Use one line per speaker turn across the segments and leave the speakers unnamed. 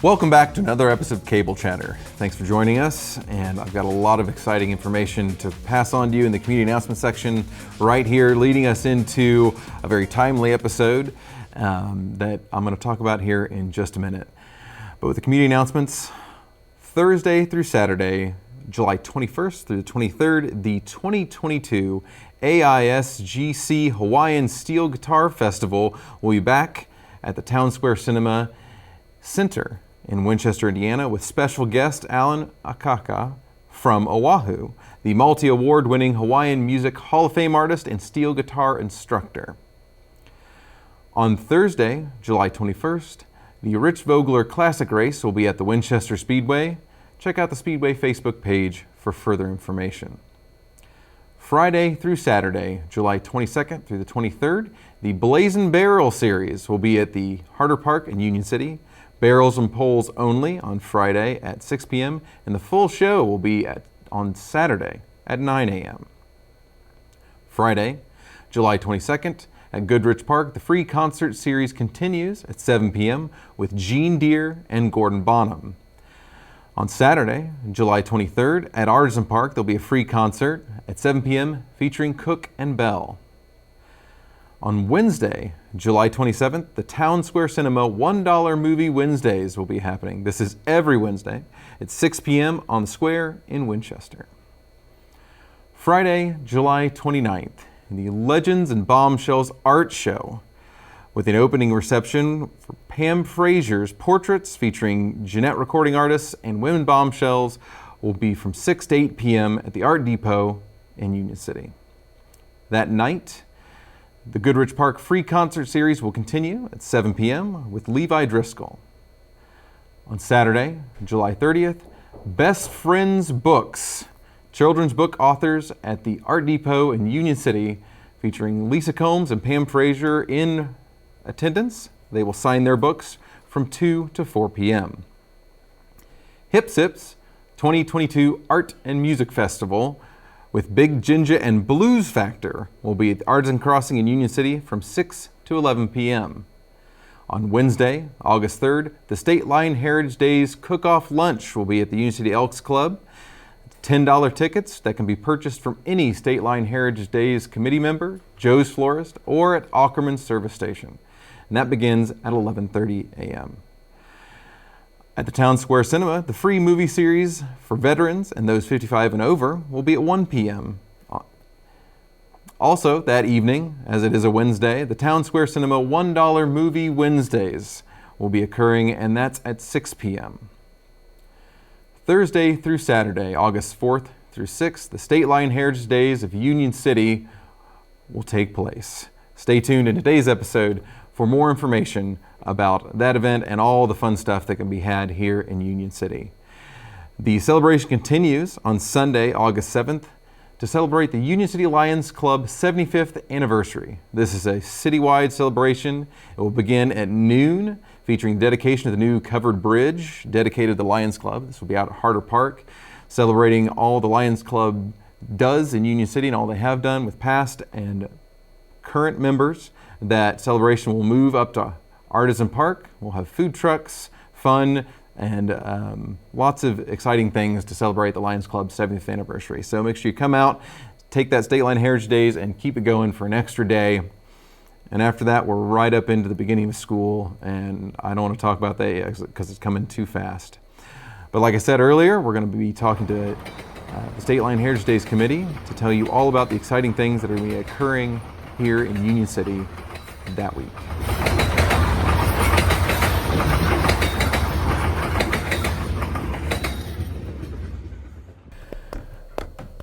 Welcome back to another episode of Cable Chatter. Thanks for joining us, and I've got a lot of exciting information to pass on to you in the community announcement section right here, leading us into a very timely episode that I'm going to talk about here in just a minute. But with the community announcements, Thursday through Saturday, July 21st through the 23rd, the 2022 AISGC Hawaiian Steel Guitar Festival will be back at the Town Square Cinema Center in Winchester, Indiana, with special guest Alan Akaka from Oahu, the multi-award-winning Hawaiian Music Hall of Fame artist and steel guitar instructor. On Thursday, July 21st, the Rich Vogler Classic Race will be at the Winchester Speedway. Check out the Speedway Facebook page for further information. Friday through Saturday, July 22nd through the 23rd, the Blazin' Barrel Series will be at the Harder Park in Union City. Barrels and poles only on Friday at 6 p.m. and the full show will be on Saturday at 9 a.m. Friday, July 22nd, at Goodrich Park, the free concert series continues at 7 p.m. with Gene Deere and Gordon Bonham. On Saturday, July 23rd, at Artisan Park, there'll be a free concert at 7 p.m. featuring Cook and Bell. On Wednesday, July 27th, the Town Square Cinema $1 Movie Wednesdays will be happening. This is every Wednesday at 6 p.m. on the square in Winchester. Friday, July 29th, the Legends and Bombshells Art Show with an opening reception for Pam Frazier's portraits featuring Jeanette recording artists and women bombshells will be from 6 to 8 p.m. at the Art Depot in Union City. That night, the Goodrich Park Free Concert Series will continue at 7 p.m. with Levi Driscoll. On Saturday, July 30th, Best Friends Books, children's book authors at the Art Depot in Union City, featuring Lisa Combs and Pam Frazier in attendance. They will sign their books from 2 to 4 p.m. Hip Sips 2022 Art and Music Festival with Big Ginger and Blues Factor will be at the Artisan Crossing in Union City from 6 to 11 p.m. On Wednesday, August 3rd, the State Line Heritage Days Cook-Off Lunch will be at the Union City Elks Club. $10 tickets that can be purchased from any State Line Heritage Days committee member, Joe's Florist, or at Ackerman's Service Station. And that begins at 11:30 a.m. At the Town Square Cinema, the free movie series for veterans and those 55 and over will be at 1 p.m. Also, that evening, as it is a Wednesday, the Town Square Cinema $1 Movie Wednesdays will be occurring, and that's at 6 p.m. Thursday through Saturday, August 4th through 6th, the State Line Heritage Days of Union City will take place. Stay tuned in today's episode for more information about that event and all the fun stuff that can be had here in Union City. The celebration continues on Sunday, August 7th, to celebrate the Union City Lions Club 75th anniversary. This is a citywide celebration. It will begin at noon, featuring the dedication of the new covered bridge dedicated to the Lions Club. This will be out at Harder Park, celebrating all the Lions Club does in Union City and all they have done with past and current members. That celebration will move up to Artisan Park. We'll have food trucks, fun, and lots of exciting things to celebrate the Lions Club's 70th anniversary. So make sure you come out, take that State Line Heritage Days, and keep it going for an extra day. And after that, we're right up into the beginning of school, and I don't want to talk about that because it's coming too fast. But like I said earlier, we're going to be talking to the State Line Heritage Days Committee to tell you all about the exciting things that are going to be occurring here in Union City that week.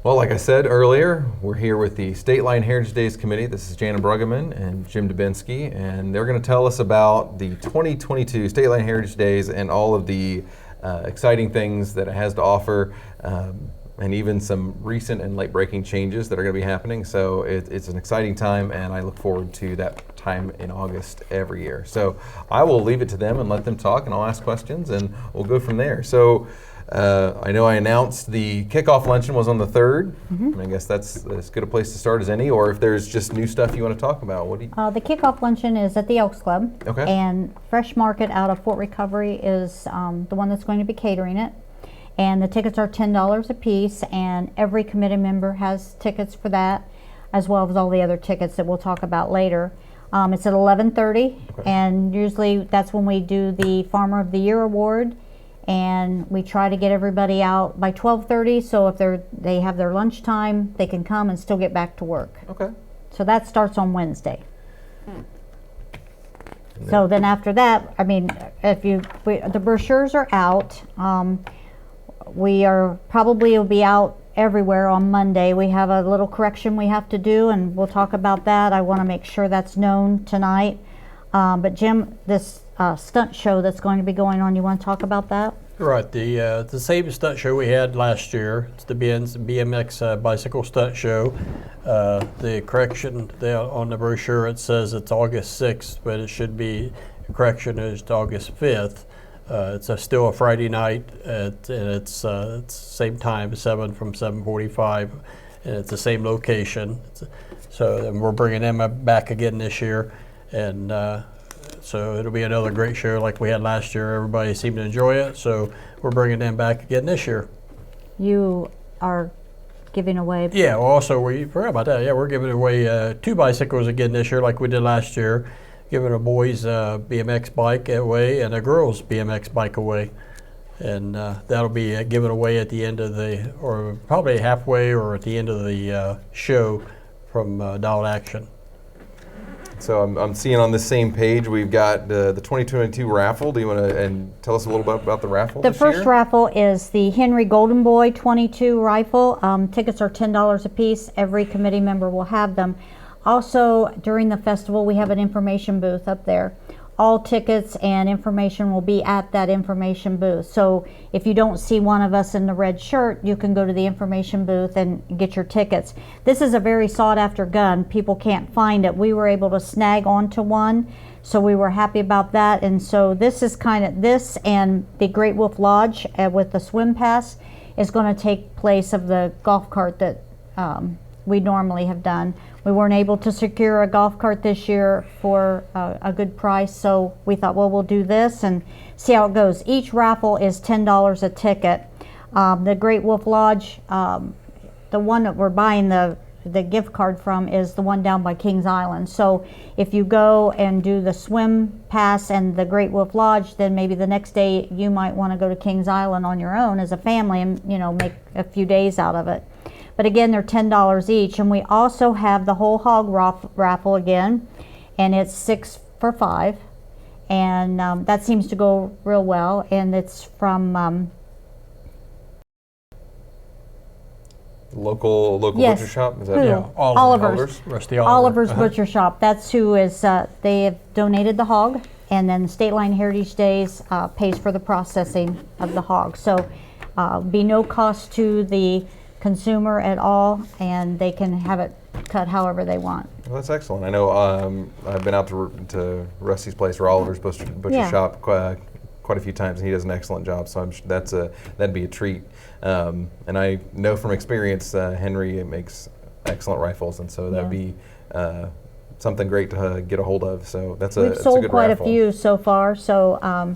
Well, like I said earlier, we're here with the State Line Heritage Days Committee. This is Jana Bruggeman and Jim Dubeansky, and they're going to tell us about the 2022 State Line Heritage Days and all of the exciting things that it has to offer, and even some recent and late-breaking changes that are going to be happening. So it's an exciting time, and I look forward to that time in August every year. So I will leave it to them and let them talk, and I'll ask questions, and we'll go from there. So I know I announced the kickoff luncheon was on the 3rd. And I guess that's as good a place to start as any, or if there's just new stuff you want to talk about. What do you?
The kickoff luncheon is at the Elks Club.
Okay.
And Fresh Market out of Fort Recovery is the one that's going to be catering it. And the tickets are $10 a piece, and every committee member has tickets for that, as well as all the other tickets that we'll talk about later. It's at 11:30, and usually that's when we do the Farmer of the Year award, and we try to get everybody out by 12:30, so if they have their lunchtime, they can come and still get back to work.
Okay.
So that starts on Wednesday. So then after that, I mean, the brochures are out. We are probably will be out everywhere on Monday. We have a little correction we have to do, and we'll talk about that. I want to make sure that's known tonight. But Jim, this stunt show that's going to be going on, you want to talk about that?
Right, the same stunt show we had last year. It's the BMX Bicycle Stunt Show. The correction there on the brochure, it says it's August 6th, but it should be, the correction is August 5th. It's still a Friday night, and it's same time, 7:45, and it's the same location. And we're bringing them back again this year, and so it'll be another great show like we had last year. Everybody seemed to enjoy it, so we're bringing them back again this year.
You are giving away.
Yeah, also we forgot about that. Yeah, we're giving away 2 bicycles again this year like we did last year. Giving a boys' BMX bike away and a girls' BMX bike away. And that'll be given away at the end of or probably halfway or at the end of the show from Dialed Action.
So I'm seeing on this same page we've got the 2022 raffle. Do you want to tell us a little bit about the raffle?
The first raffle is the Henry Golden Boy 22 rifle. Tickets are $10 a piece. Every committee member will have them. Also, during the festival, we have an information booth up there. All tickets and information will be at that information booth. So if you don't see one of us in the red shirt, you can go to the information booth and get your tickets. This is a very sought after gun. People can't find it. We were able to snag onto one, so we were happy about that. And so this is this and the Great Wolf Lodge with the swim pass is going to take place of the golf cart that we normally have done. We weren't able to secure a golf cart this year for a good price, so we thought, well, we'll do this and see how it goes. Each raffle is $10 a ticket. The Great Wolf Lodge, the one that we're buying the gift card from is the one down by Kings Island. So if you go and do the swim pass and the Great Wolf Lodge, then maybe the next day you might want to go to Kings Island on your own as a family and make a few days out of it. But again, they're $10 each, and we also have the whole hog raffle again, and it's 6 for $5, and that seems to go real well. And it's from
local
yes.
butcher shop. Is
Who?
that
Yeah,
Oliver's.
Rusty Oliver.
Oliver's Butcher Shop. That's who is. They have donated the hog, and then State Line Heritage Days pays for the processing of the hog. So be no cost to the consumer at all, and they can have it cut however they want.
Well, that's excellent. I know I've been out to Rusty's place or Oliver's Butcher Shop quite a few times, and he does an excellent job. So I'm that'd be a treat. And I know from experience, Henry makes excellent rifles, and so that'd be something great to get a hold of. So we've
sold quite
raffle.
a few so far. So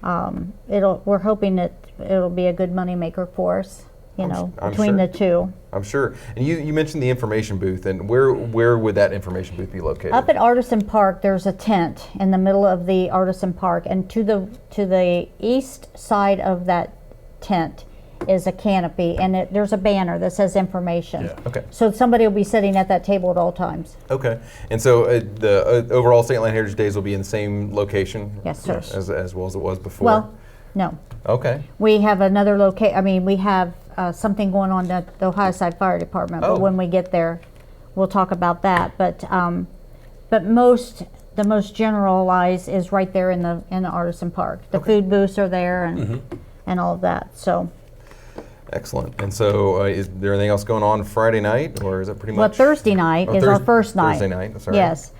we're hoping that it'll be a good money maker for us. Between the two.
I'm sure. And you mentioned the information booth, and where would that information booth be located?
Up at Artisan Park, there's a tent in the middle of the Artisan Park, and to the east side of that tent is a canopy, and there's a banner that says information.
Yeah. Okay.
So somebody will be sitting at that table at all times.
Okay. And so the overall State Line Heritage Days will be in the same location?
Yes, sir.
As well as it was before?
Well, no.
Okay.
We have another location. We have something going on at the Ohio Side Fire Department, but when we get there, we'll talk about that. But the most generalized is right there in the Artisan Park. The food booths are there and all of that. So.
Excellent. And so, is there anything else going on Friday night, or is it pretty much?
Well, Thursday night is our first night.
Thursday night. Sorry.
Yes.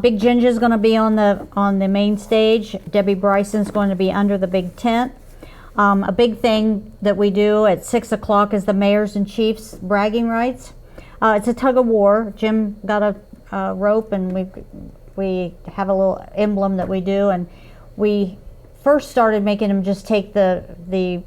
Big Ginger's going to be on the main stage. Debbie Bryson's going to be under the big tent. A big thing that we do at 6 o'clock is the Mayors and Chiefs bragging rights. It's a tug of war. Jim got a rope, and we have a little emblem that we do, and we first started making them just take the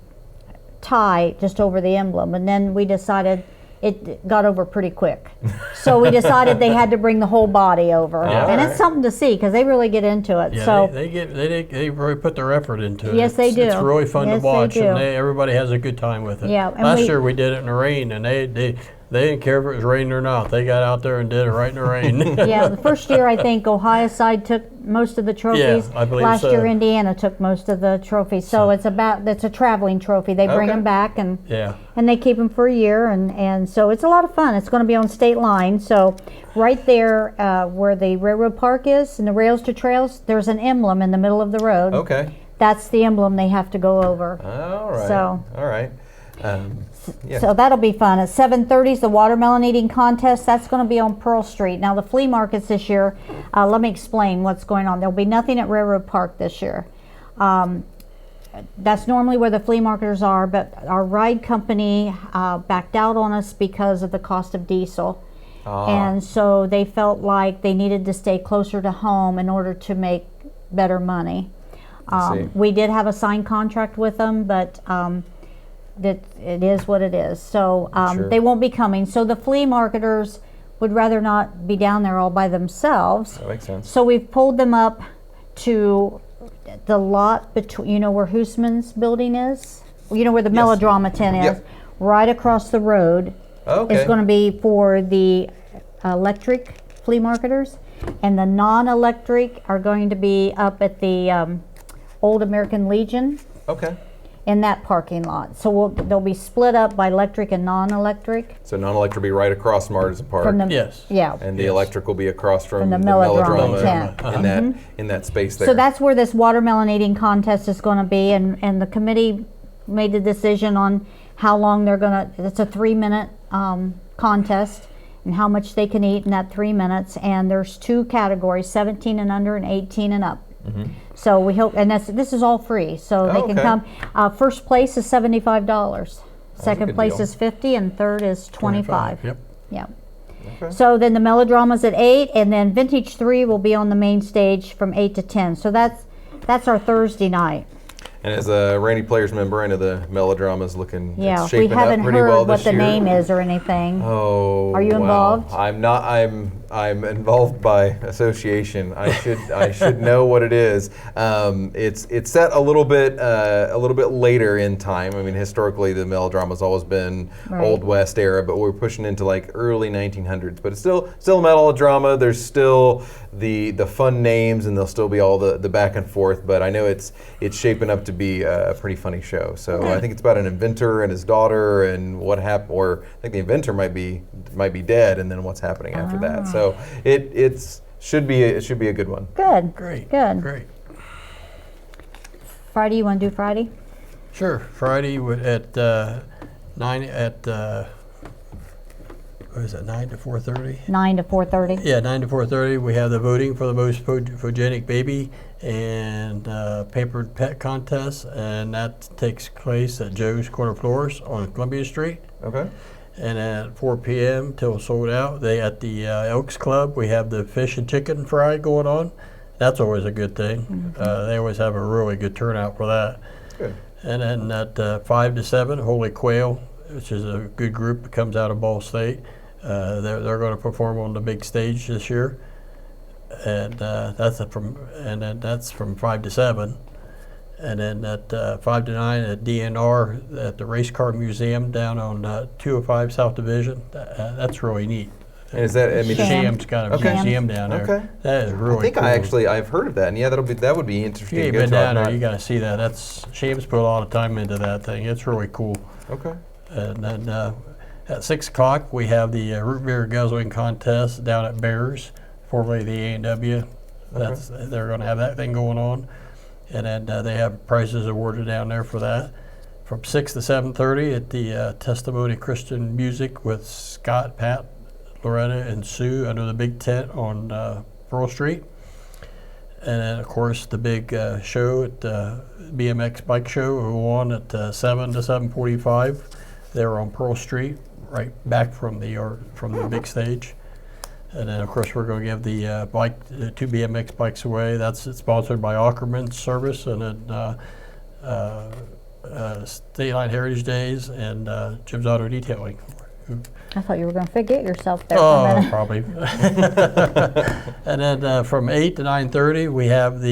tie just over the emblem, and then we decided it got over pretty quick. So we decided they had to bring the whole body over, and it's something to see because they really get into it.
Yeah,
so
they really put their effort into it.
Yes, they do.
It's really fun to watch,
they do.
and everybody has a good time with it.
Yeah, and
last year we did it in the rain, and they didn't care if it was raining or not. They got out there and did it right in the rain.
Yeah, the first year I think Ohio side took most of the trophies.
Yeah, I believe
Last
so.
year Indiana took most of the trophies. So it's a traveling trophy. They bring them back and they keep them for a year, and so it's a lot of fun. It's going to be on state line. So right there where the railroad park is and the rails to trails, there's an emblem in the middle of the road.
Okay.
That's the emblem they have to go over.
All right.
So.
All right. Yeah.
So that'll be fun. At 7:30 is the watermelon eating contest. That's going to be on Pearl Street. Now the flea markets this year, let me explain what's going on. There'll be nothing at Railroad Park this year. That's normally where the flea marketers are, but our ride company backed out on us because of the cost of diesel. And so they felt like they needed to stay closer to home in order to make better money. We did have a signed contract with them, but that it is what it is. So they won't be coming. So the flea marketers would rather not be down there all by themselves.
That makes sense.
So we've pulled them up to the lot between, where Hoosman's building is? Where the melodrama tent is?
Yep.
Right across the road.
Okay.
It's going to be for the electric flea marketers. And the non-electric are going to be up at the Old American Legion.
Okay.
In that parking lot. So they'll be split up by electric and non-electric.
So non-electric will be right across from Artisan Park.
Yeah.
And the electric will be across from
the
the
melodrama tent.
in that space there.
So that's where this watermelon eating contest is going to be, and the committee made the decision on how long they're going to, it's a 3-minute contest, and how much they can eat in that 3 minutes. And there's 2 categories, 17 and under and 18 and up. So we hope, and this is all free, so they can come. First place is $75. Second place
deal.
is $50, and third is $25.
Yep.
Yeah.
Okay.
So then the melodrama's at 8, and then Vintage 3 will be on the main stage from 8 to 10. So that's our Thursday night.
And as a Randy Players member, I know the melodrama's looking
Yeah,
it's
we
shaping
haven't
up pretty
heard
well
what
this
the
year.
name is or anything.
Oh,
Are you involved?
I'm not. I'm involved by association. I should know what it is. It's set a little bit later in time. I mean, historically, the melodrama's always been Old West era, but we're pushing into like early 1900s. But it's still a melodrama. There's still the fun names, and there'll still be all the back and forth. But I know it's shaping up to be a pretty funny show. So I think it's about an inventor and his daughter and what happened. Or I think the inventor might be dead, and then what's happening after that. So it should be a good one.
Good.
Great.
Good.
Great.
Friday, you want to do Friday?
Sure. Friday at 9 what is that, 9 to 4:30?
9 to 4:30.
Yeah, 9 to 4:30. We have the voting for the most photogenic baby and papered pet contest, and that takes place at Joe's Corner Floors on Columbia Street.
Okay.
And at 4 p.m. till sold out, at the Elks Club, we have the fish and chicken fry going on. That's always a good thing. They always have a really good turnout for that.
Good.
And then at 5 to 7, Holy Quail, which is a good group that comes out of Ball State. They're going to perform on the big stage this year, and that's from 5 to 7, and then at 5 to 9 at DNR at the Race Car Museum down on 205 South Division. That's really neat.
And is that? I mean,
Sham's got a museum down there.
Okay.
That is really.
I think
cool.
I've heard of that, and yeah, that would be interesting.
If you
to
ain't
go
been
to.
down there, you got to see that. Sham's put a lot of time into that thing. It's really cool.
Okay.
And then at 6 o'clock, we have the root beer guzzling contest down at Bears, formerly the A&W. They're going to have that thing going on. And then they have prizes awarded down there for that. From 6 to 7:30 at the Testimony Christian Music with Scott, Pat, Loretta, and Sue under the big tent on Pearl Street. And then, of course, the big show at BMX Bike Show will go on at 7 to 7:45. They're on Pearl Street, right back from the big stage. And then, of course, we're going to give the two BMX bikes away. That's sponsored by Ackerman Service, and then State Line Heritage Days and Jim's Auto Detailing.
I thought you were going to forget yourself there for a minute.
Probably. And then from 8 to 9:30, we have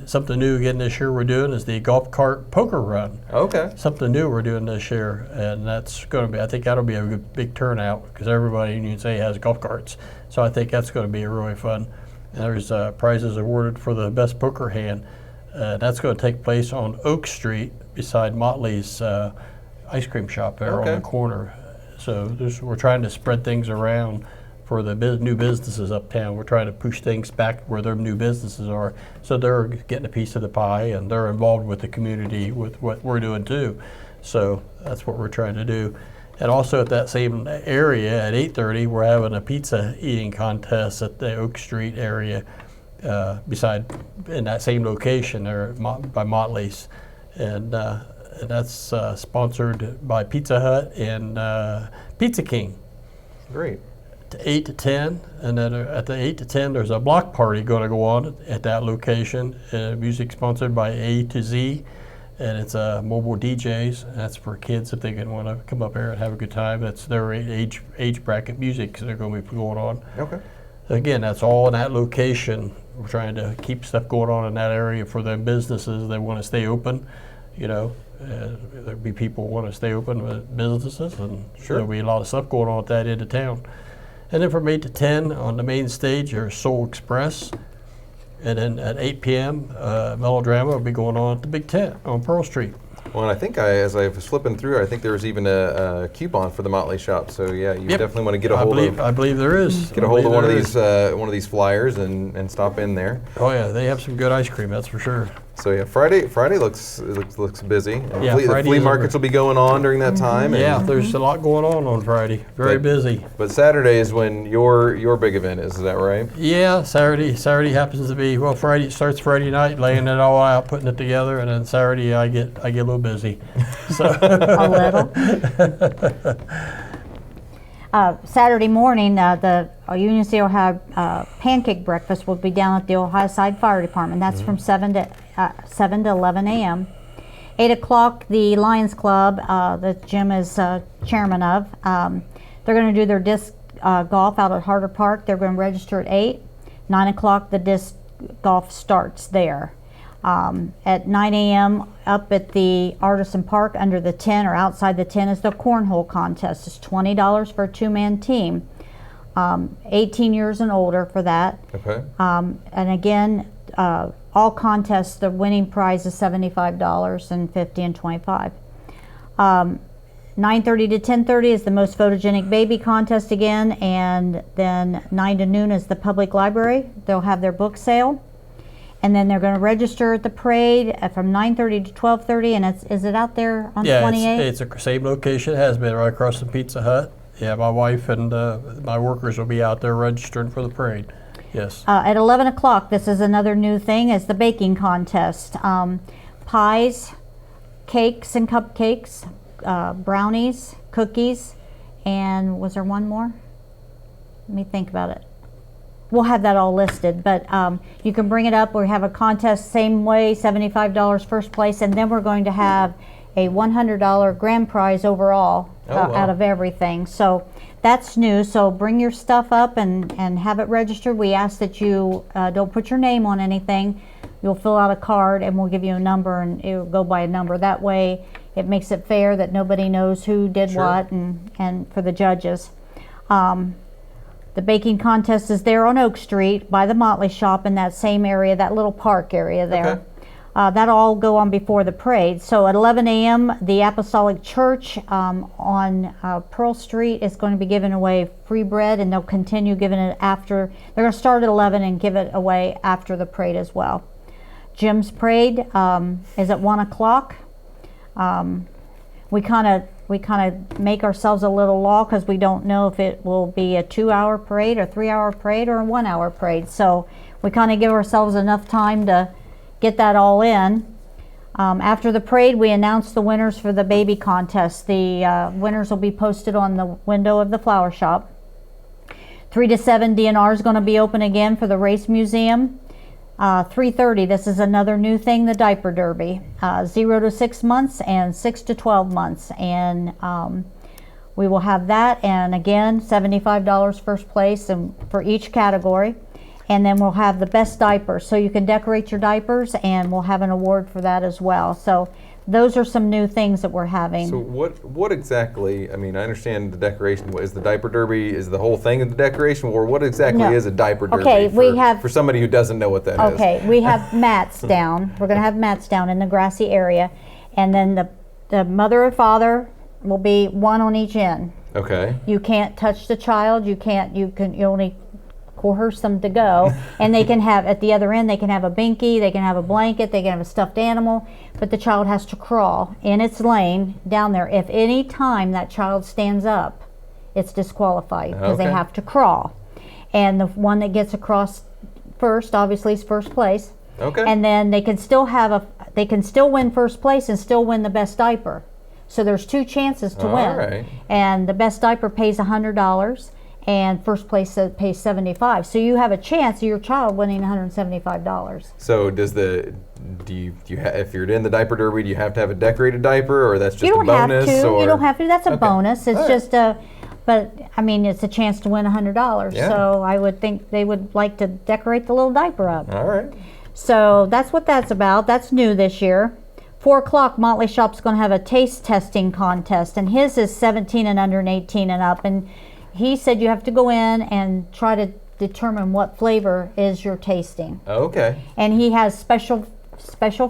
something new again this year we're doing is the golf cart poker run.
Okay.
Something new we're doing this year, and that's going to be, I think that'll be a big turnout because everybody in USA has golf carts. So I think that's going to be really fun. And there's prizes awarded for the best poker hand. That's going to take place on Oak Street beside Motley's ice cream shop there on the corner. So we're trying to spread things around for the new businesses uptown. We're trying to push things back where their new businesses are, so they're getting a piece of the pie and they're involved with the community with what we're doing too. So that's what we're trying to do. And also at that same area at 8:30, we're having a pizza eating contest at the Oak Street area, in that same location there by Motley's, and that's sponsored by Pizza Hut and Pizza King.
Great.
8 to 10, and then at the 8 to 10, there's a block party going to go on at that location. Music sponsored by A to Z, and it's mobile DJs. And that's for kids if they want to come up here and have a good time. That's their age bracket music they're going to be going on.
Okay.
Again, that's all in that location. We're trying to keep stuff going on in that area for the businesses that want to stay open. There'll be people who want to stay open with businesses, and there'll be a lot of stuff going on at that end of town. And then from 8 to 10 on the main stage, there's Soul Express. And then at 8 p.m., Melodrama will be going on at the Big Tent on Pearl Street.
Well, and I think as I was flipping through, I think there was even a coupon for the Motley shop. So yeah, you definitely want to get a hold of.
I believe there is.
Get a hold of one of these flyers and stop in there.
Oh yeah, they have some good ice cream, that's for sure.
So yeah, Friday looks busy. And
Yeah,
the flea markets will be going on during that time.
Yeah, there's a lot going on Friday. Very busy.
But Saturday is when your big event is that right?
Yeah, Saturday happens to be, Friday starts Friday night, laying it all out, putting it together, and then Saturday I get a little busy. So
A little. Saturday morning, the Union City Ohio pancake breakfast will be down at the Ohio Side Fire Department. That's from 7 to 11 a.m. 8 o'clock, the Lions Club that Jim is chairman of, they're going to do their disc golf out at Harder Park. They're going to register at 8. 9 o'clock, the disc golf starts there. At 9 a.m. up at the Artisan Park under the tent or outside the tent is the cornhole contest. It's $20 for a two-man team, 18 years and older for that. Okay. And again, all contests, the winning prize is $75 and $50 and $25. 9:30 to 10:30 is the most photogenic baby contest again, and then 9 to noon is the public library. They'll have their book sale. And then they're going to register at the parade from 9:30 to 12:30, and is it out there on 28?
Yeah, it's the same location. It has been right across from Pizza Hut. Yeah, my wife and my workers will be out there registering for the parade. Yes.
At 11 o'clock, this is another new thing, is the baking contest. Pies, cakes and cupcakes, brownies, cookies, and was there one more? Let me think about it. We'll have that all listed, but you can bring it up. We have a contest same way, $75 first place, and then we're going to have a $100 grand prize overall out of everything. So that's new. So bring your stuff up and have it registered. We ask that you don't put your name on anything. You'll fill out a card and we'll give you a number, and it'll go by a number. That way it makes it fair that nobody knows who did what, and for the judges. The baking contest is there on Oak Street by the Motley shop in that same area, that little park area there. Okay. That'll all go on before the parade. So at 11 a.m., the Apostolic Church on Pearl Street is going to be giving away free bread, and they'll continue giving it after. They're going to start at 11 and give it away after the parade as well. Jim's parade is at 1 o'clock. We kind of we kind of make ourselves a little law because we don't know if it will be a 2-hour parade, a 3-hour parade, or a 1-hour parade. So we kind of give ourselves enough time to get that all in. After the parade, we announce the winners for the baby contest. The winners will be posted on the window of the flower shop. 3 to 7 DNR is going to be open again for the race museum. 3:30, this is another new thing, the diaper derby. 0 to 6 months and 6 to 12 months. And we will have that, and again, $75 first place and for each category. And then we'll have the best diapers. So you can decorate your diapers, and we'll have an award for that as well. So those are some new things that we're having.
So what exactly, I mean, I understand the decoration. Is the diaper derby, is the whole thing of the decoration, or what exactly is a diaper derby?
Okay, for
somebody who doesn't know what that is.
Okay, we have mats down. We're going to have mats down in the grassy area. And then the mother or father will be one on each end.
Okay.
You can't touch the child. You only coerce them to go, and they can have, at the other end, they can have a binky, they can have a blanket, they can have a stuffed animal, but the child has to crawl in its lane down there. If any time that child stands up, it's disqualified because they have to crawl. And the one that gets across first, obviously, is first place.
Okay.
And then they can still win first place and still win the best diaper. So there's 2 chances to win.
Right.
And the best diaper pays $100. And first place pays $75. So you have a chance of your child winning $175.
So if you're in the diaper derby, do you have to have a decorated diaper, or that's just a bonus?
You don't have to. That's a bonus. It's just but I mean, it's a chance to win $100.
Yeah.
So I would think they would like to decorate the little diaper up.
All right.
So that's what that's about. That's new this year. 4 o'clock, Motley Shop's going to have a taste testing contest, and his is 17 and under and 18 and up. And he said you have to go in and try to determine what flavor is you're tasting.
Okay.
And he has special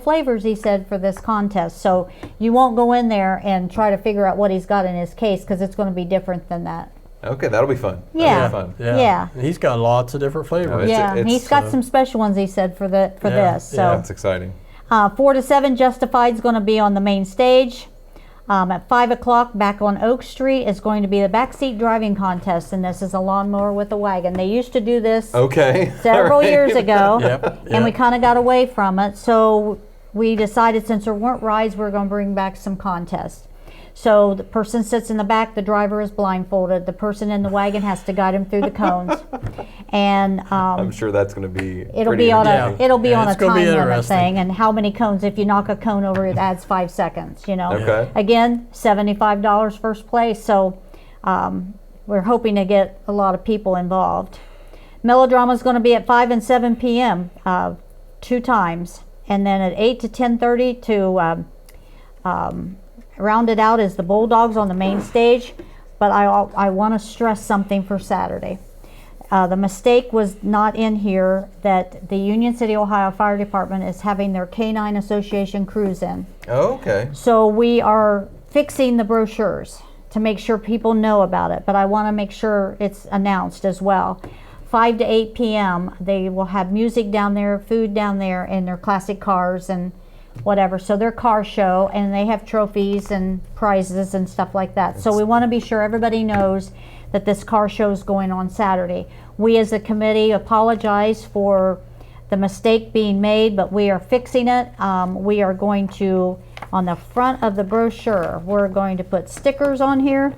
flavors, he said, for this contest. So you won't go in there and try to figure out what he's got in his case, because it's going to be different than that.
Okay, that'll be fun.
Yeah.
That'll be fun.
Yeah.
He's got lots of different flavors.
He's got some special ones, he said, for this. So
that's exciting.
4 to 7, Justified is going to be on the main stage. At 5 o'clock, back on Oak Street, is going to be the backseat driving contest, and this is a lawnmower with a wagon. They used to do this several years ago, and we kind of got away from it. So we decided, since there weren't rides, we're going to bring back some contests. So the person sits in the back, the driver is blindfolded. The person in the wagon has to guide him through the cones. And
I'm sure that's going to be
it'll be on a time limit thing, and how many cones. If you knock a cone over, it adds 5 seconds.
Okay.
Again, $75 first place. So we're hoping to get a lot of people involved. Melodrama is going to be at 5 and 7 p.m. 2 times, and then at 8 to 10:30 to rounded out is the Bulldogs on the main stage. But I want to stress something for Saturday. The mistake was not in here that the Union City, Ohio Fire Department is having their K-9 Association cruise in.
Oh, okay.
So we are fixing the brochures to make sure people know about it, but I want to make sure it's announced as well. 5 to 8 p.m. they will have music down there, food down there, and their classic cars and whatever. So their car show, and they have trophies and prizes and stuff like that. So we want to be sure everybody knows that this car show is going on Saturday. We as a committee apologize for the mistake being made, but we are fixing it. We are going to, on the front of the brochure, we're going to put stickers on here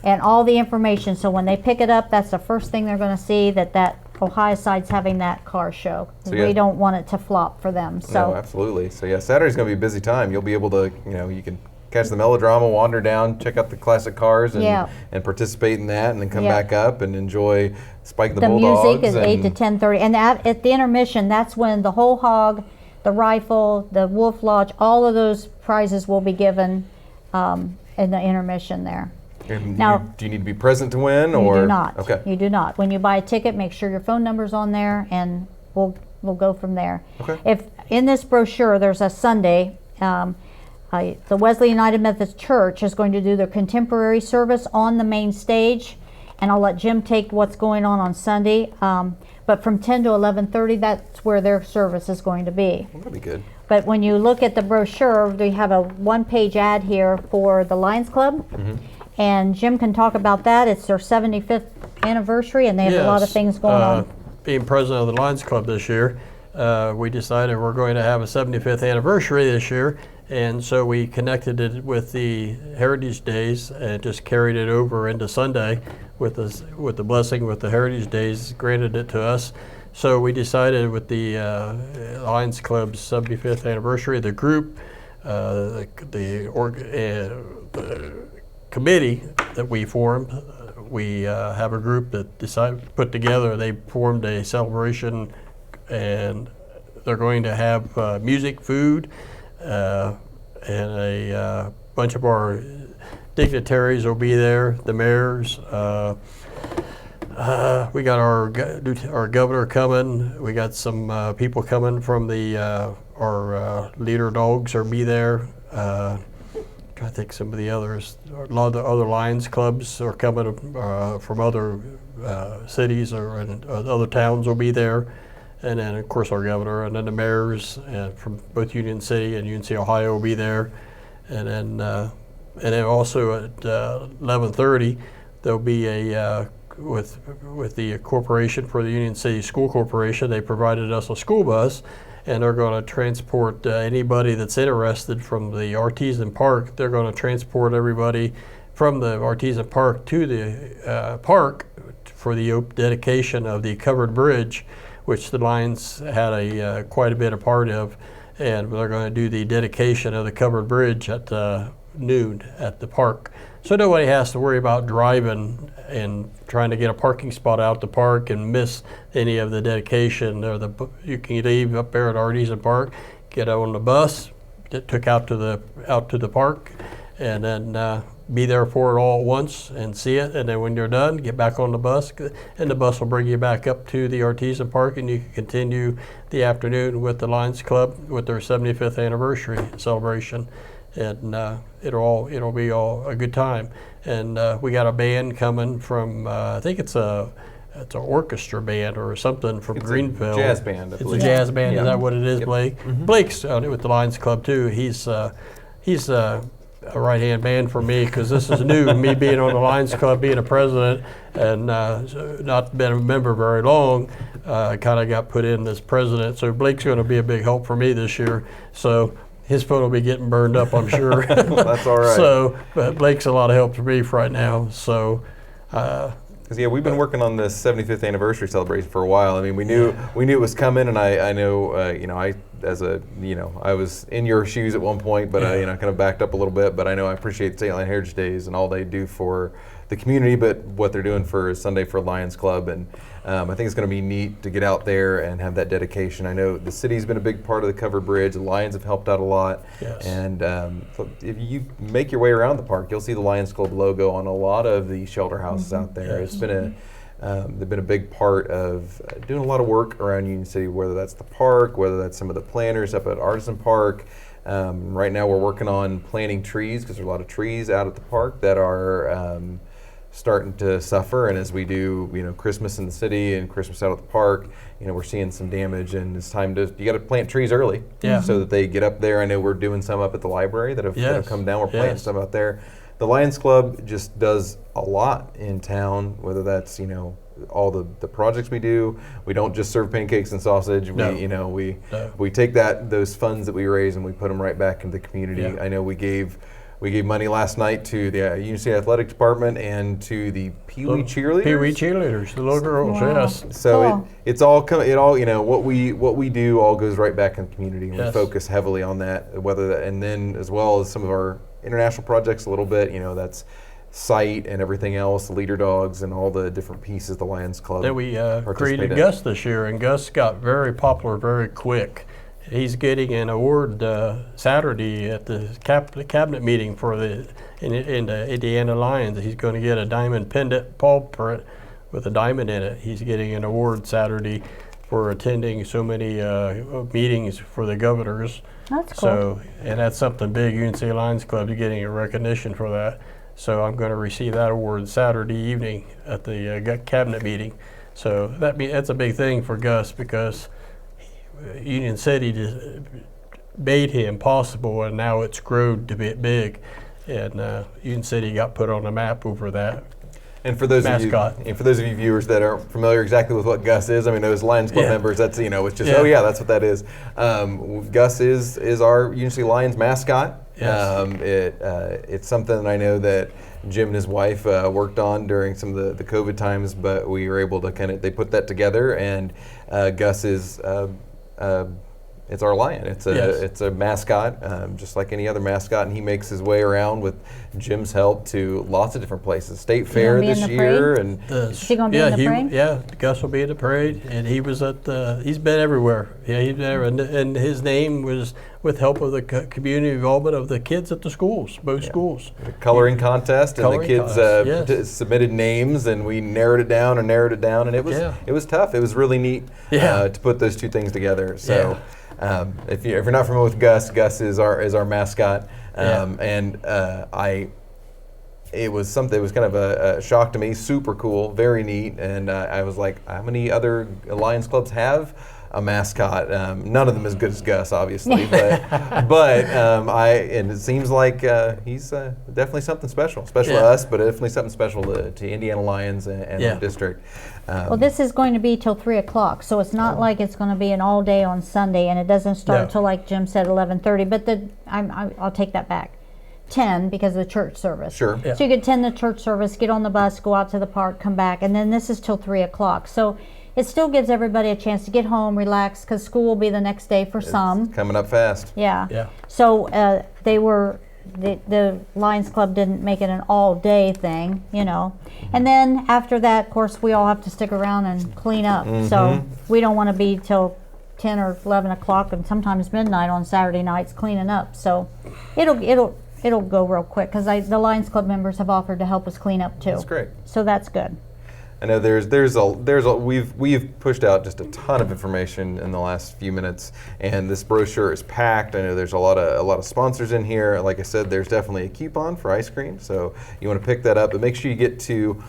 and all the information. So when they pick it up, that's the first thing they're going to see, that Ohio side's having that car show. So we don't want it to flop for them. So
no, absolutely. So yeah, Saturday's going to be a busy time. You'll be able to, you can catch the Melodrama, wander down, check out the classic cars, and participate in that, and then come back up and enjoy Spike the Bulldogs.
The music is 8 to 10:30, and at the intermission, that's when the whole hog, the rifle, the Wolf Lodge, all of those prizes will be given in the intermission there.
Now, do you need to be present to win, or
you do not?
Okay,
you do not. When you buy a ticket, make sure your phone number's on there, and we'll go from there.
Okay.
If in this brochure there's a Sunday. The Wesley United Methodist Church is going to do their contemporary service on the main stage, and I'll let Jim take what's going on Sunday. But from 10 to 11:30, that's where their service is going to be.
that'll be good.
But when you look at the brochure, we have a one-page ad here for the Lions Club. And Jim can talk about that. It's their 75th anniversary, and they have a lot of
Yes.
things going on.
Being president of the Lions Club this year, we decided we're going to have a 75th anniversary this year, and so we connected it with the Heritage Days and just carried it over into Sunday with the blessing with the Heritage Days granted it to us. So we decided with the Lions Club's 75th anniversary, the group, the committee that we formed, we have a group that put together, they formed a celebration, and they're going to have music, food, and a bunch of our dignitaries will be there, the mayors. We got our governor coming. We got some people coming from our leader dogs will be there. I think some of the others, a lot of the other Lions clubs are coming from other cities or other towns will be there. And then, of course, our governor, and then the mayors from both Union City and UNC Ohio will be there. And then also at 11:30, there'll be a with the corporation for the Union City School Corporation. They provided us a school bus, and they're going to transport anybody that's interested from the Artisan Park. They're going to transport everybody from the Artisan Park to the park for the dedication of the covered bridge, which the Lions had quite a bit of part of, and they're going to do the dedication of the covered bridge at noon at the park. So nobody has to worry about driving and trying to get a parking spot out the park and miss any of the dedication. You can leave up there at Artisan Park, get on the bus that took out to the park, and then be there for it all at once and see it. And then when you're done, get back on the bus, and the bus will bring you back up to the Artisan Park, and you can continue the afternoon with the Lions Club with their 75th anniversary celebration. And it'll be all a good time. And we got a band coming from I think it's an orchestra band or something from Greenville.
Jazz band.
It's a jazz band.
Yeah.
Is that what it is,
Yep.
Blake? Blake's with the Lions Club too. He's a right-hand man for me because this is new. Me being on the Lions Club, being a president, and not been a member very long, kind of got put in as president. So Blake's going to be a big help for me this year. So his phone will be getting burned up, I'm sure.
That's all right.
So, but Blake's a lot of help for me right now. So,
because we've been working on this 75th anniversary celebration for a while. I mean, we knew it was coming, and I know I was in your shoes at one point, but I kind of backed up a little bit. But I know I appreciate St. Line Heritage Days and all they do for the community, but what they're doing for Sunday for Lions Club, and I think it's going to be neat to get out there and have that dedication. I know the city's been a big part of the covered bridge. The Lions have helped out a lot.
Yes.
And if you make your way around the park, you'll see the Lions Club logo on a lot of the shelter houses out there.
Yes.
It's been they've been a big part of doing a lot of work around Union City, whether that's the park, whether that's some of the planters up at Artisan Park. Right now we're working on planting trees because there's a lot of trees out at the park that are starting to suffer, and as we do, Christmas in the city and Christmas out at the park, we're seeing some damage, and it's time you got to plant trees early, so that they get up there. I know we're doing some up at the library that have come down. We're planting some out there. The Lions Club just does a lot in town, whether that's all the projects we do. We don't just serve pancakes and sausage. We take those funds that we raise and we put them right back into the community.
Yeah.
I know we gave money last night to the Union City Athletic Department and to the Pee Wee cheerleaders.
Pee Wee cheerleaders, the little girls.
Wow.
Yes.
So it's all what we do all goes right back in the community, and we focus heavily on that. And then as well as some of our international projects a little bit. That's Sight and everything else, the leader dogs and all the different pieces the Lions Club.
Then we created Gus this year, and Gus got very popular very quick. He's getting an award Saturday at the cabinet meeting for the Indiana Lions. He's going to get a diamond pendant paw print with a diamond in it. He's getting an award Saturday for attending so many meetings for the governors.
That's cool.
So, and that's something big. UNC Lions Club is getting a recognition for that. So I'm going to receive that award Saturday evening at the cabinet meeting. So that's a big thing for Gus because Union City made him possible, and now it's grown to be big. And Union City got put on the map over that.
And for those
mascot.
of you, and for those of you viewers that aren't familiar exactly with what Gus is, I mean, those Lions Club members, that's, you know, it's just, oh yeah, that's what that is. Gus is our Union City Lions mascot.
Yes.
It's something that I know that Jim and his wife worked on during some of the COVID times, but we were able to they put that together, and Gus is, it's our lion. It's a mascot, just like any other mascot, and he makes his way around with Jim's help to lots of different places. State Fair this year, and
is he going to be in the parade?
Yeah, Gus will be in the parade, and he was at. He's been everywhere. Yeah, he's been everywhere, and his name was with help of the community involvement of the kids at the schools, both schools.
The coloring contest, and the kids submitted names, and we narrowed it down, and it was tough. It was really neat to put those two things together. So. Yeah. If you're not familiar with Gus, Gus is our mascot, and it was something. It was kind of a shock to me. Super cool, very neat, and I was like, how many other Lions clubs have a mascot? None of them as good as Gus, obviously, and it seems like he's definitely something special to us, but definitely something special to Indiana Lions and the district.
Well, this is going to be till 3 o'clock, so it's not like it's going to be an all day on Sunday, and it doesn't start until, like Jim said, 11:30. But I'll take that back, 10 because of the church service.
Sure.
So you could attend the church service, get on the bus, go out to the park, come back, and then this is till 3 o'clock. So it still gives everybody a chance to get home, relax, because school will be the next day for some.
It's coming up fast.
Yeah. So the Lions Club didn't make it an all-day thing, you know. And then after that, of course, we all have to stick around and clean up. So we don't want to be till 10 or 11 o'clock and sometimes midnight on Saturday nights cleaning up. So it'll go real quick because the Lions Club members have offered to help us clean up too.
That's great.
So that's good.
I know we've pushed out just a ton of information in the last few minutes, and this brochure is packed. I know there's a lot of sponsors in here. Like I said, there's definitely a coupon for ice cream, so you want to pick that up. But make sure you get to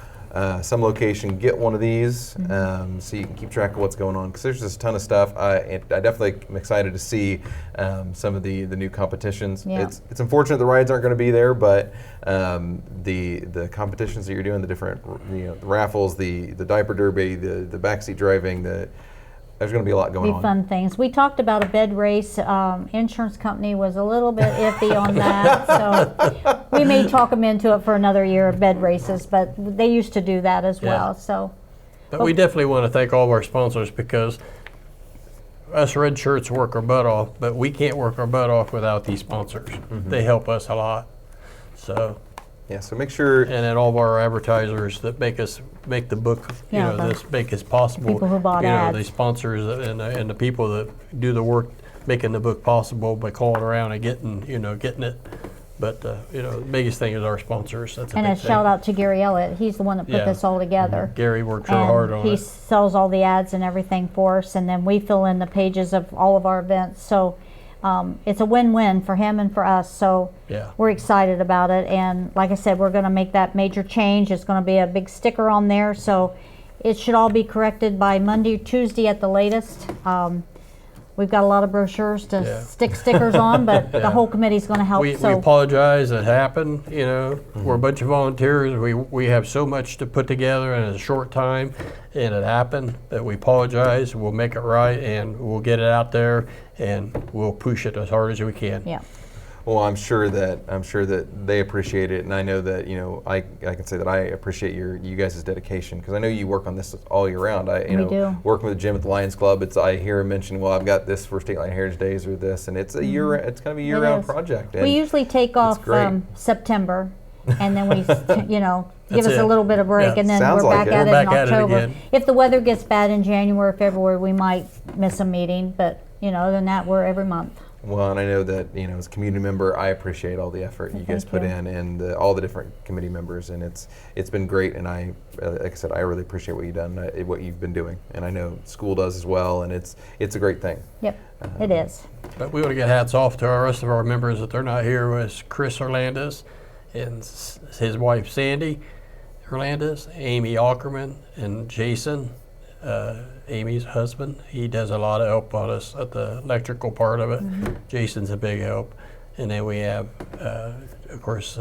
some location, get one of these, so you can keep track of what's going on. Because there's just a ton of stuff. I definitely am excited to see some of the new competitions.
Yeah.
It's unfortunate the rides aren't going to be there, but the competitions that you're doing, the different the raffles, the diaper derby, the backseat driving, there's going to be a lot going on.
Fun things. We talked about a bed race. Insurance company was a little bit iffy on that, so we may talk them into it for another year of bed races. But they used to do that as well. So,
but we definitely want to thank all of our sponsors because us red shirts work our butt off, but we can't work our butt off without these sponsors. They help us a lot. So.
Yeah, so make sure.
And then all of our advertisers that make the book, make us possible.
People who bought ads.
The sponsors and the people that do the work making the book possible by calling around and getting it. But the biggest thing is our sponsors. That's a
shout out to Gary Elliott. He's the one that put this all together.
Gary worked real hard on it.
He sells all the ads and everything for us, and then we fill in the pages of all of our events. So. It's a win-win for him and for us, so we're excited about it. And like I said, we're going to make that major change. It's going to be a big sticker on there, so it should all be corrected by Monday or Tuesday at the latest. We've got a lot of brochures to stick stickers on, but the whole committee's going to help.
We apologize. It happened. We're a bunch of volunteers. We have so much to put together in a short time, and it happened. That we apologize. We'll make it right, and we'll get it out there, and we'll push it as hard as we can.
Yeah.
Well, I'm sure that they appreciate it, and I know that I can say that I appreciate you guys' dedication because I know you work on this all year round.
We do.
Working with Jim at the Lions Club, I hear him mention, well, I've got this for State Line Heritage Days or this, and it's it's kind of a year-round project.
We usually take off September, and then we give us a little bit of break, and then we're back at it in October. If the weather gets bad in January or February, we might miss a meeting, but other than that, we're every month.
Well, and I know that as a community member, I appreciate all the effort you guys put in, and all the different committee members, and it's been great. And like I said, I really appreciate what you've been doing, and I know school does as well, and it's a great thing.
Yep, it is.
But we want to get hats off to our rest of our members that they're not here. Was Chris Hernandez and his wife Sandy Hernandez, Amy Ackerman, and Jason Amy's husband. He does a lot of help on us at the electrical part of it. Jason's a big help. And then we have, of course,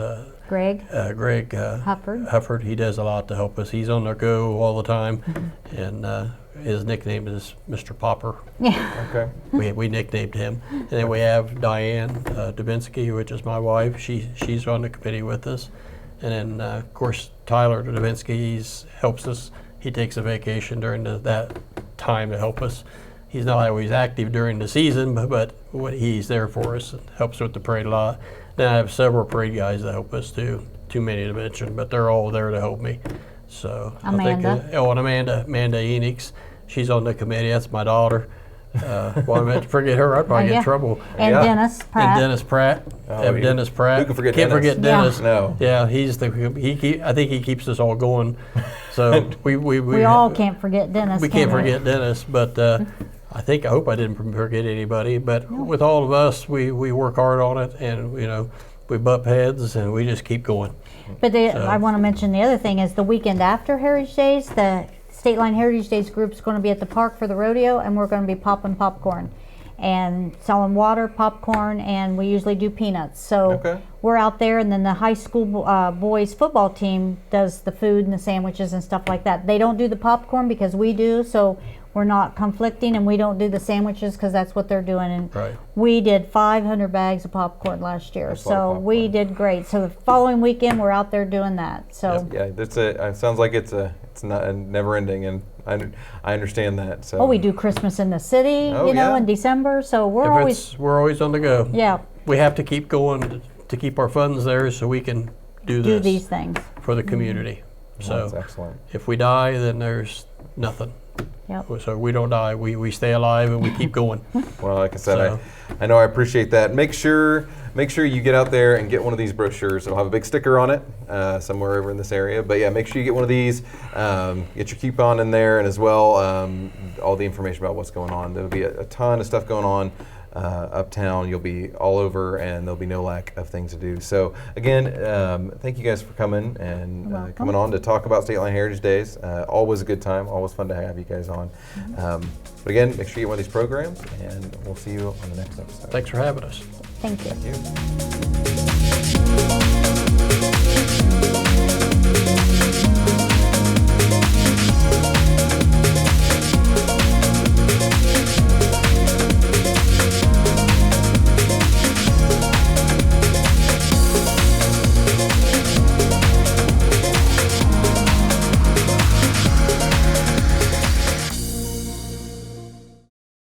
Greg
Greg Hufford. He does a lot to help us. He's on the go all the time. And his nickname is Mr. Popper.
Yeah.
Okay.
We nicknamed him. And then we have Diane Dubeansky, which is my wife. She's on the committee with us. And then, of course, Tyler Dubeansky helps us. He takes a vacation during that time to help us. He's not always active during the season, but he's there for us and helps with the parade a lot. Then I have several parade guys that help us too. Too many to mention, but they're all there to help me. So
Amanda.
I think, and Amanda Enix, she's on the committee. That's my daughter. Well, I meant to forget her. I'd probably get in trouble.
And
Yeah.
Dennis Pratt.
And Dennis Pratt. Dennis Pratt.
Who can forget
Can't
Dennis?
forget Dennis.
No.
Yeah, I think he keeps us all going. So
We all can't forget Dennis.
we can't forget Dennis, but I hope I didn't forget anybody. But with all of us, we work hard on it, and we butt heads, and we just keep going.
But I want to mention the other thing is the weekend after Heritage Days, the State Line Heritage Days group's going to be at the park for the rodeo, and we're going to be popping popcorn and selling water, popcorn, and we usually do peanuts. So we're out there, and then the high school boys football team does the food and the sandwiches and stuff like that. They don't do the popcorn because we do, so we're not conflicting, and we don't do the sandwiches because that's what they're doing. And we did 500 bags of popcorn last year, so we did great. So the following weekend, we're out there doing that. So
yeah, it sounds like it's not never ending, and I understand that. So
we do Christmas in the city, in December. So we're
always on the go.
Yeah,
we have to keep going to keep our funds there so we can do
these things
for the community. So
that's excellent.
If we die, then there's nothing.
Yep.
So we don't die. We stay alive and we keep going.
Well, like I said, I know I appreciate that. Make sure you get out there and get one of these brochures. It'll have a big sticker on it somewhere over in this area. But yeah, make sure you get one of these. Get your coupon in there, and as well all the information about what's going on. There'll be a ton of stuff going on uptown. You'll be all over, and there'll be no lack of things to do. So again, thank you guys for coming and coming on to talk about State Line Heritage Days. Always a good time. Always fun to have you guys on. But again, make sure you get one of these programs, and we'll see you on the next episode.
Thanks for having us.
Thank you.
Thank you.